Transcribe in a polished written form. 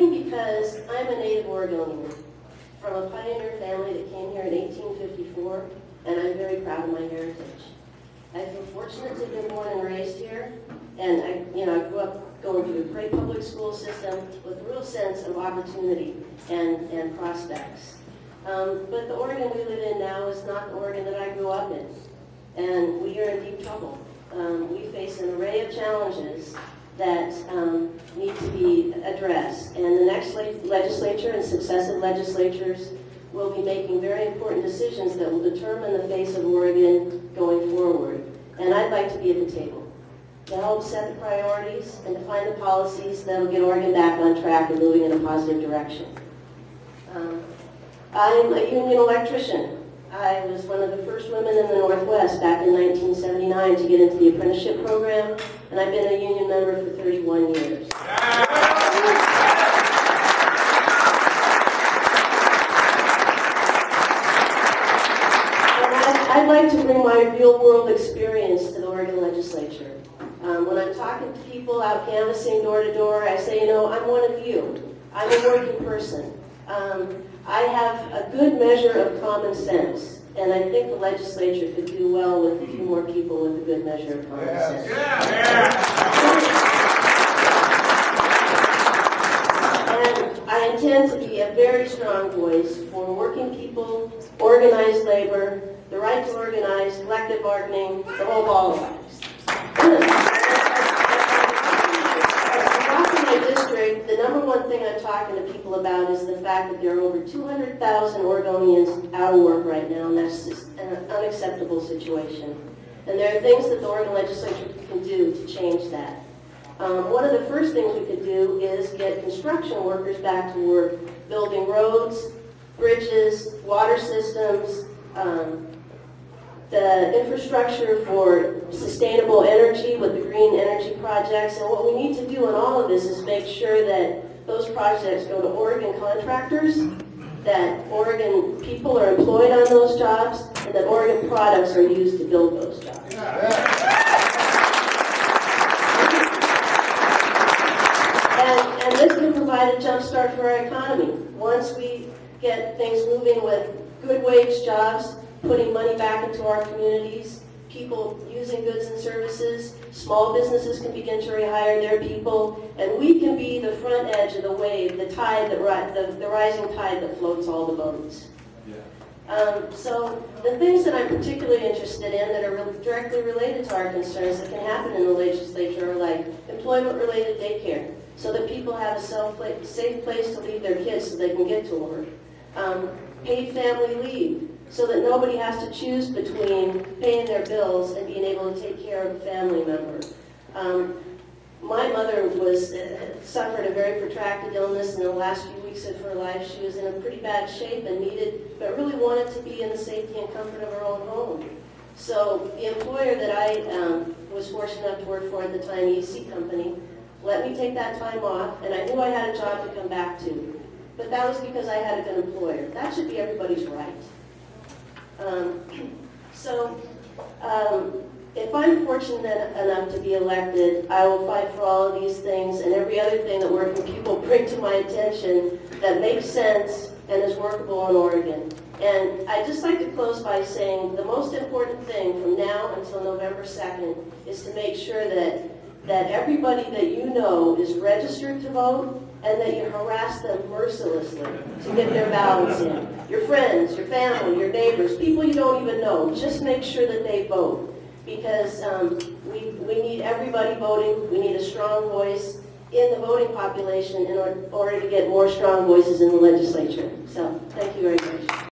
only because I'm a native Oregonian from a pioneer family that came here in 1854, and I'm very proud of my heritage. I feel fortunate to have been born and raised here, and I grew up going through a great public school system with a real sense of opportunity and prospects. But the Oregon we live in now is not the Oregon that I grew up in, and we are in deep trouble. We face an array of challenges that need to be addressed, and the next legislature and successive legislatures will be making very important decisions that will determine the face of Oregon going forward. And I'd like to be at the table to help set the priorities and to find the policies that will get Oregon back on track and moving in a positive direction. I'm a union electrician. I was one of the first women in the Northwest back in 1979 to get into the apprenticeship program, and I've been a union member for 31 years. I'd like to bring my real-world experience to the Oregon legislature. When I'm talking to people out canvassing door to door, I say, I'm one of you. I'm a working person. I have a good measure of common sense, and I think the legislature could do well with a few more people with a good measure of common sense. And I intend to be a very strong voice for working people, organized labor, the right to organize, collective bargaining, the whole ball of wax. In my district, the number one thing I'm talking to people about is the fact that there are over 200,000 Oregonians out of work right now, and that's just an unacceptable situation. And there are things that the Oregon legislature can do to change that. One of the first things we could do is get construction workers back to work, building roads, bridges, water systems, the infrastructure for sustainable energy with the green energy projects. And what we need to do in all of this is make sure that those projects go to Oregon contractors, that Oregon people are employed on those jobs, and that Oregon products are used to build those jobs. And this can provide a jump start for our economy. Once we get things moving with good wage jobs, putting money back into our communities, people using goods and services, small businesses can begin to rehire their people, and we can be the front edge of the wave, the tide that the rising tide that floats all the boats. So the things that I'm particularly interested in that are directly related to our concerns that can happen in the legislature are like employment-related daycare, so that people have a safe place to leave their kids so they can get to work. Paid family leave, so that nobody has to choose between paying their bills and being able to take care of a family member. My mother suffered a very protracted illness in the last few weeks of her life. She was in a pretty bad shape and but really wanted to be in the safety and comfort of her own home. So the employer that I was fortunate enough to work for at the time, EC Company, let me take that time off, and I knew I had a job to come back to. But that was because I had a good employer. That should be everybody's right. If I'm fortunate enough to be elected, I will fight for all of these things and every other thing that working people bring to my attention that makes sense and is workable in Oregon. And I'd just like to close by saying the most important thing from now until November 2nd is to make sure that everybody that you know is registered to vote, and that you harass them mercilessly to get their ballots in. Your friends, your family, your neighbors, people you don't even know, just make sure that they vote. Because we need everybody voting. We need a strong voice in the voting population in order to get more strong voices in the legislature. So, thank you very much.